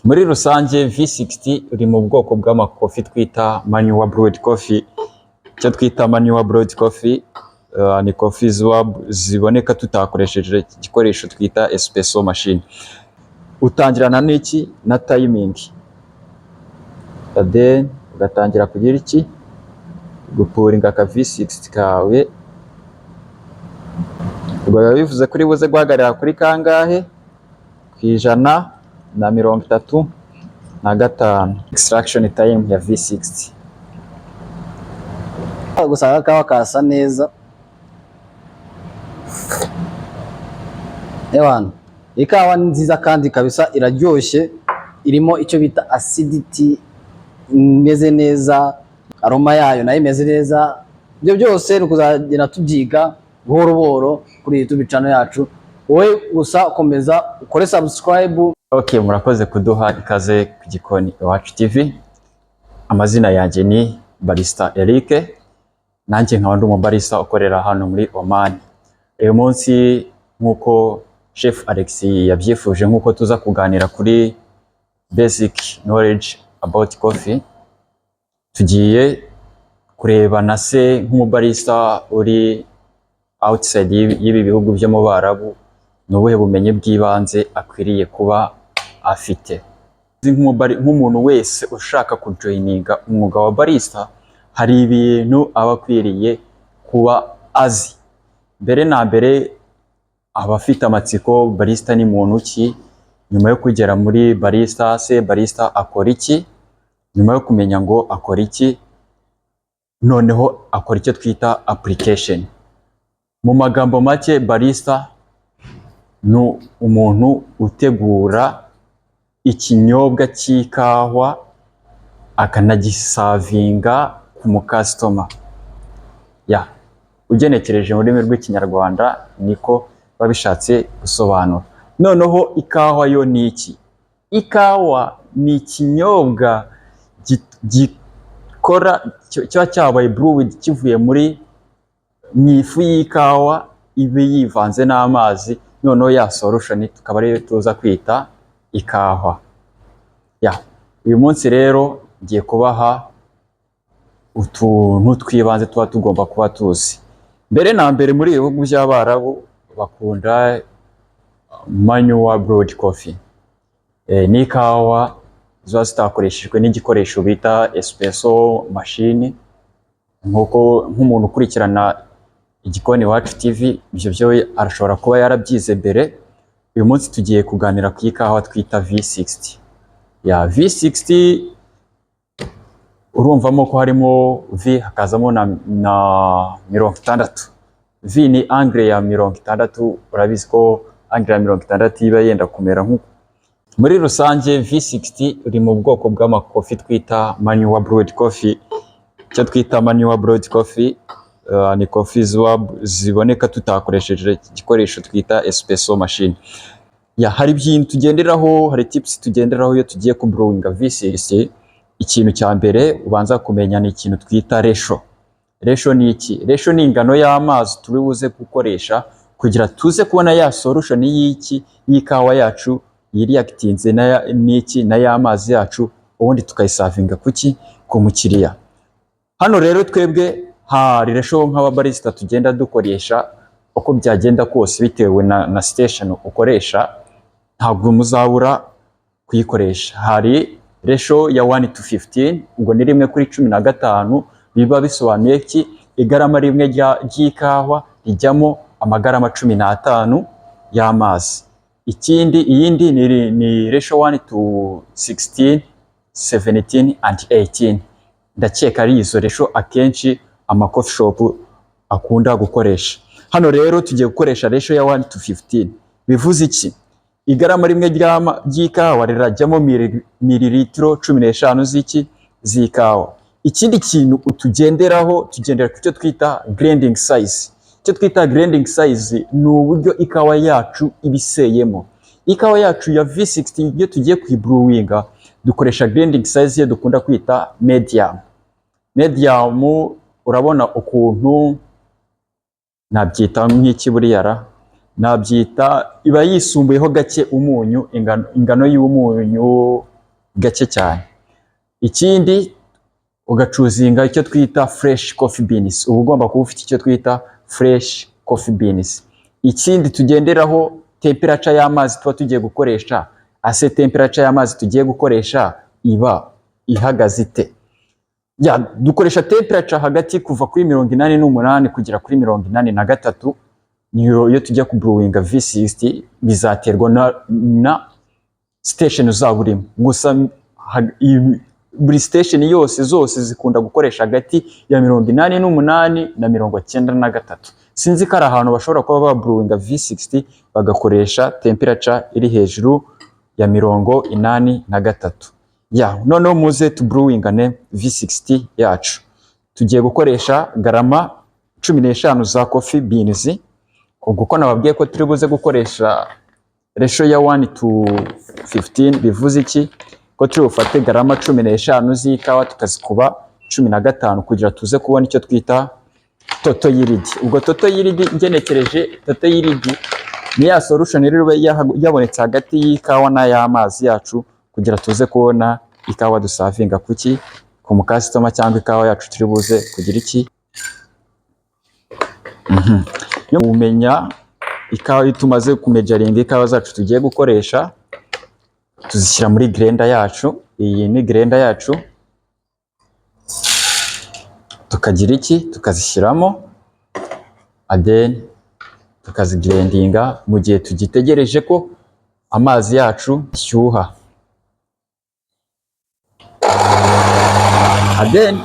Muri rusange V60 uri mu bwoko bw'amakofi twita manual brewed coffee. Icyo twita manual brewed coffee ni coffee ziboneka tutakoresheje igikoresho twita espresso machine. Utangirana n'iki na timing. Then ugatangira kugira iki gupuringa ka V60 kawe. Ubwo bivuze kuri buze guhagarara kuri kangahe ku135 extraction time ya V60. Gusa kawa kasa neza ewana, ikawa ni nziza kandi kabisa iraryoshye, irimo icyo bita acidity imeze neza, aroma yayo nayo imeze neza. Ibyo byose ni kuzagenda tubyiga buhoro buhoro kuri YouTube channel yacu. Wowe gusa komeza ukore subscribe. Okay, murakoze kuduha ikaze ku Gikoni Iwacu TV. Amazina yanjye ni Barista Eric, nanjye nkaba ndi umubarista ukorera hano muri Oman. Uyu munsi nkuko Chef Alex yabyifuje, nkuko tuza kuganira kuri basic knowledge about coffee, tugiye kureba na se nk'umubarista uri outside y'ibi bihugu byo mu Barabu, n'ubuhe bumenyi bw'ibanze akwiriye kuba afite. Nk'umuntu wese ushaka kujoininga umwuga wa barista, hari ibintu aba akwiriye kuba azi. Mbere na mbere aba afite amatsiko, barista ni muntu ki? Nyuma yo kugera muri barista, se barista akora iki? Nyuma yo kumenya ngo akora iki, noneho akora icyo twita application. Mu magambo make, barista ni umuntu utegura ikinyobwa cy'ikawa akanagisavinga ku mukastoma. Ugenekereje mu rurimi rw'ikinyarwanda niko babishatse gusobanura. Noneho ikawa yo ni iki? Ikawa ni ikinyobwa gikora cyo cyabaye brewed kivuye muri ifu y'ikawa ibe yivanze n'amazi, noneho ya solution tukaba ariyo tuza kwita ikawa. Uyu munsi rero ngiye kubaha utuntu twibanze tuba tugomba kuba tuzi. Mbere na mbere, muri ibihugu by'Abarabu bakunda manual brewed coffee. Ni ikawa ziba zitakoreshejwe n'igikoresho bita espresso machine. Nk'umuntu ukurikirana Igikoni Iwacu TV, ibyo byo arashobora kuba yarabyize mbere. Uyu munsi tugiye kuganira ku ikawa twita V60. V60 urumvamo ko harimo V hakazamo na 60. V ni angle ya 60. Urabizi ko angle ya 60 iba yenda kumera nk'uko. Muri rusange V60 uri mu bwoko bw'amakofi twita manual brewed coffee. Icyo twita manual brewed coffee ni coffee ziboneka tutakoresheje igikoresho twita espresso machine. Hari byintu tugenderaho, hari tips tugenderaho iyo tugiye ku brewinga V60. Ikintu cya mbere ubanza kumenya ni ikintu twita ratio. Ratio ni iki? Ratio ni ingano y'amazi turi buze gukoresha kugira tuze kubona ya solution y'ikawa yacu yiriactinze na y'amazi yacu, ubundi tukayisavinga kuki ku mukiriya. Hano rero twebwe hari ratio nk'ababarista tugenda dukoresha uko byagenda kose bitewe na station ukoresha, ntabwo muzabura kuyikoresha. Hari ratio ya 1:15, ubwo ni 1:15, biba bisobanuye ki igarama rimwe ry'ikawa rijyamo amagarama 15 y'amazi. Iyindi ni ratio 1:16, 17 and 18. Ndakeka ari izo ratio akenshi ama coffee shop akunda gukoresha. Hano rero tugiye gukoresha ratio ya 1:15. Bivuze iki? Igarama rimwe ry'ikawa rirajyamo mililitiro 15 z'ikawa. Ikindi kintu utugenderaho, tugendera ku cyo twita grinding size. Icyo twita grinding size ni uburyo ikawa yacu ibiseyemo. Ikawa yacu ya V60 iyo tugiye kuyibrewinga dukoresha grinding size ye dukunda kwita medium. Medium urabona ukuntu nabyita nk'iki buriyara, nabyita iba yisumbuyeho gake umunyu, ingano y'umunyu gake cyane. Ikindi ugacuzinga icyo twita fresh coffee beans, uba ugomba kuba ufite icyo twita fresh coffee beans. Ikindi tugenderaho temperature y'amazi tuba tugiye gukoresha, ase temperature y'amazi tugiye gukoresha iba ihagaze ite. Dukoresha temperature hagati kuva kuri 88 kugera kuri 83. Iyo tujya ku brewing V60 bizaterwa na station uzaburimo. Gusa buri station zose zikunda gukoresha hagati ya 88 na 93. Sinzi ko ari ahantu bashobora kuba ba brewing V60 bagakoresha temperature iri hejuru ya 83. Noneho muze tu brewingane V60 yacu. Tugiye gukoresha garama 15 za coffee beans. Ubwo ko nababwiye ko turi buze gukoresha ratio ya 1:15, bivuze iki? Ko turi bufate garama 15 z'ikawa tukazikuba 15 kugira tuze kubona icyo twita toto yield. Ubwo toto yield ngenekereje, toto yield ni ya solution rero yabonetse hagati y'ikawa na y'amazi yacu kugira tuze kubona ikawa dusavinga kuki ku mu customer cyangwa ikawa yacu turi buze kugira iki. Yo umenya ikawa tumaze kumejaringa ikawa zacu tugiye gukoresha, tuzishyira muri blender yacu. Iyi ni blender yacu, tukagira iki, tukazishyiramo then tukaziblendinga mu gihe tugitegereje ko amazi yacu ashyuha. Then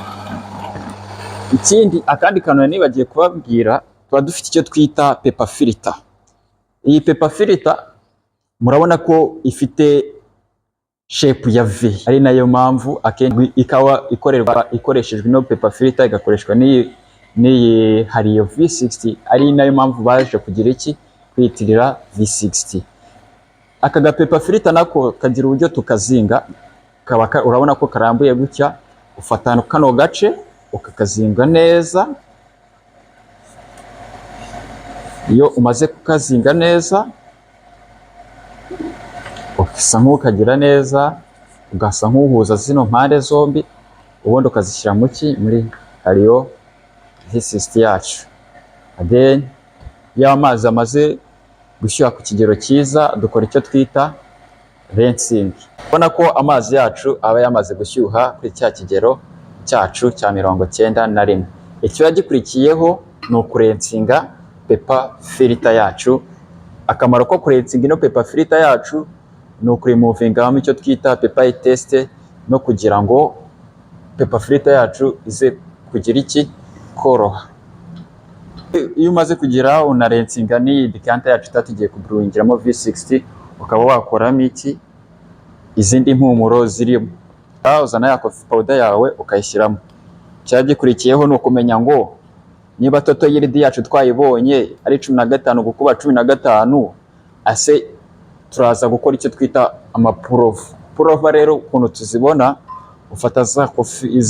ikindi akandi kantu nibagiye kubabwira, tuba dufite icyo twita paper filter. Iyi paper filter murabona ko ifite shape ya V, ari nayo mpamvu akenshi ikawa ikoreshejwe no paper filter igakoreshwa n'iyi hariyo V60, ari nayo mpamvu baje kugira iki, kwitirira V60. Aka ga paper filter nako kagira uburyo tukazinga, urabona ko karambuye gutya, ufatana kano gace ukakazinga neza. Iyo umaze kukazinga neza ukisa nk'ukagira neza, ugasa nk'uhuza zino mpande zombi, ubundi ukazishyira muri hariyo V60 yacu. Then iyo amazi amaze gushyuha ku kigero cyiza, dukora icyo twita rinsing. Ubona ko amazi yacu aba yamaze gushyuha kuri cya kigero cyacu cya 91. Ikiba gikurikiyeho ni ukurensinga paper filter yacu. Akamaro ko kurensinga ino paper filter yacu ni ukurimovingamo icyo twita paper test, no kugira ngo paper filter yacu ize kugira iki, koroha. Iyo umaze kugira unarensinga ni decanter yacu tatugiye kubrewingiramo V60, ukaba wakoramo iki, izindi mpumuro zirimo. Uzana ya coffee powder yawe ukayishyiramo. Cyagikurikiyeho no kumenya ngo niba toto yield yacu twayibonye ari 15 gukuba 15, ase turaza gukora icyo twita amapurova. Purova rero ukuntu tuzibona, ufata za coffee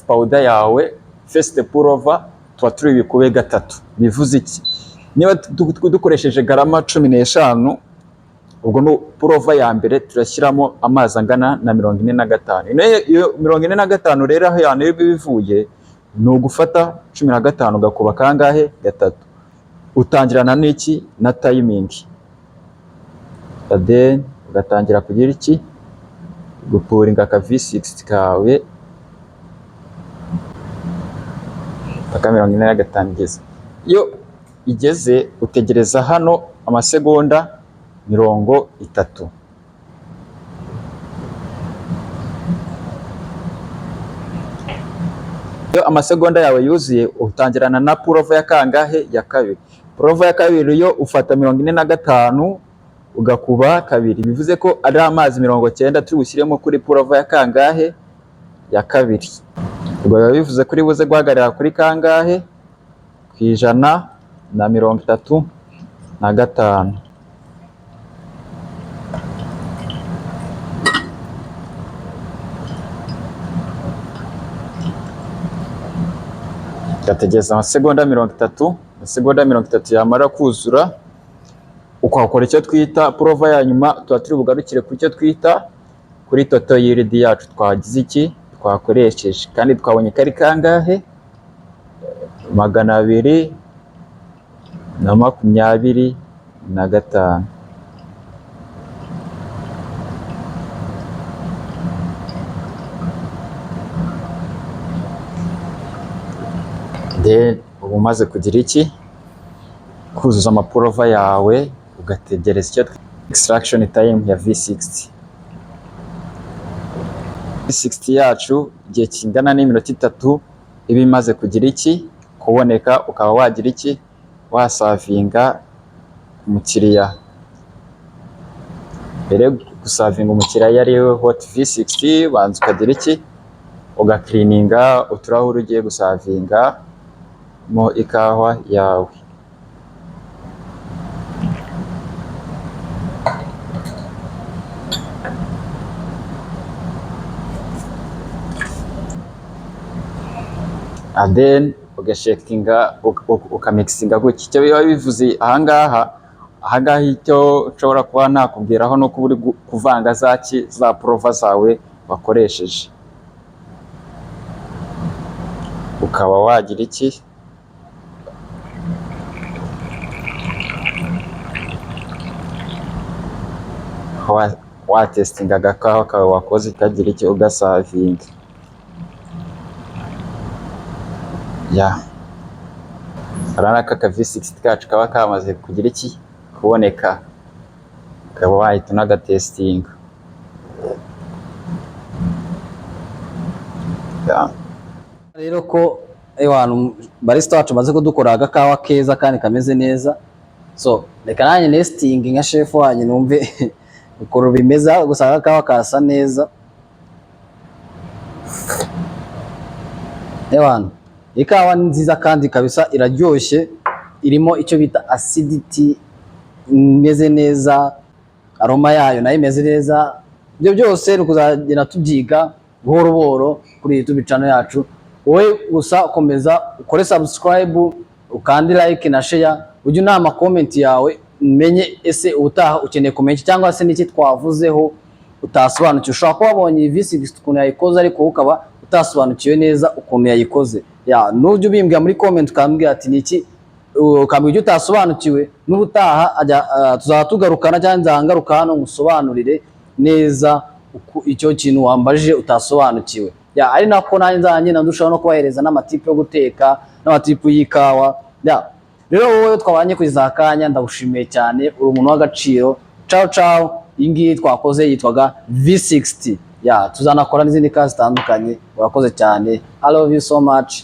powder yawe, first purova tuba turi bikube 3. Bivuze iki? Niba dukoresheje garama 15, ubwo no purova ya mbere turashyiramo amazi angana na 45. Iyo 45 rero aho yana bivuye, ni ugufata 15 gakuba kangahe, 3. Utangirana n'iki, na timing. Then ugatangira kugira iki, gupuringa ka V60 kawe paka 45 igeze. Iyo igeze utegereza hano amasegonda 30. Iyo amasegonda yawe yuzuye, utangirana na purova ya kangahe, ya 2. Purova ya 2 yo ufata 45 ugakuba 2. Bivuze ko ari amazi 90 turi bushyiremo kuri purova ya kangahe, ya 2. Ubwo bivuze kuri buze guhagarara kuri kangahe, ku 135. Gategeza amasegonda 30. Amasegonda 30 yamara kuzura, twakora icyo twita prova ya nyuma, tuba turi bugarukire ku cyo twita kuri total yield yacu twagize iki twakoresheje, kandi twabonye kari kangahe 225. Then ubu umaze kugira iki kuzuza amaprova yawe, ugategereza icyo extraction time ya V60. V60 yacu igihe kingana n'iminota 3 iba imaze kugira iki kuboneka, ukaba wagira iki wasavinga umukiriya. Mbere gusavinga umukiriya yariwe hot V60, banza ukagira iki ugaklininga uturahuri ugiye gusavinga mo ikawa yawe. And then ugashekinga ukamixinga gutya. Icyo biba bivuze ahangaha icyo nshobora kuba nakubwiraho no kuba uri kuvanga za prova zawe wakoresheje, ukaba wagira iki watestinga agakawa kawe wakoze kagira iki ugasavinga. Arana aka V60 kacu kaba kamaze kugira iki kuboneka, ukaba wahita unagatestinga. Rero ko abantu barista wacu maze kudukora agakawa keza kandi kameze neza, so reka nanjye nesting nka chef wanyu numve uko bimeza, gusa agakawa kasa neza. Ikawa nziza kandi kabisa iraryoshye, irimo icyo bita acidity imeze neza, aroma yayo nayo imeze neza. Ibyo byose kuzagenda tubyiga buhoro buhoro kuri YouTube channel yacu. Wowe gusa komeza ukore subscribe, ukandi like na share, ujye unama comment yawe menye ese utaha ukeneye comment cyangwa se niki twavuzeho utasobanukiwe. Ushobora kuba wabonye V60 ukuntu yayikoze ariko ukaba utasobanukiwe neza ukuntu yayikoze. Nujye ubimbwira muri comment ukambwira ati niki ukambwira utasobanukiwe, n'ubutaha tuzaba tugarukana cyangwa nzangaruka hano ngusobanurire neza icyo kintu wambajije utasobanukiwe. Ari nako nanjye nzanye ndushaho no kubahereza n'amatipu yo guteka n'amatipu y'ikawa. Rero wowe twabanye kwiza akanya ndagushimiye cyane, uri umuntu w'agaciro. Ciao ciao. Iyi ngiyi twakoze yitwaga V60. Tuzanakora n'izindi kazi zitandukanye. Urakoze cyane. I love you so much.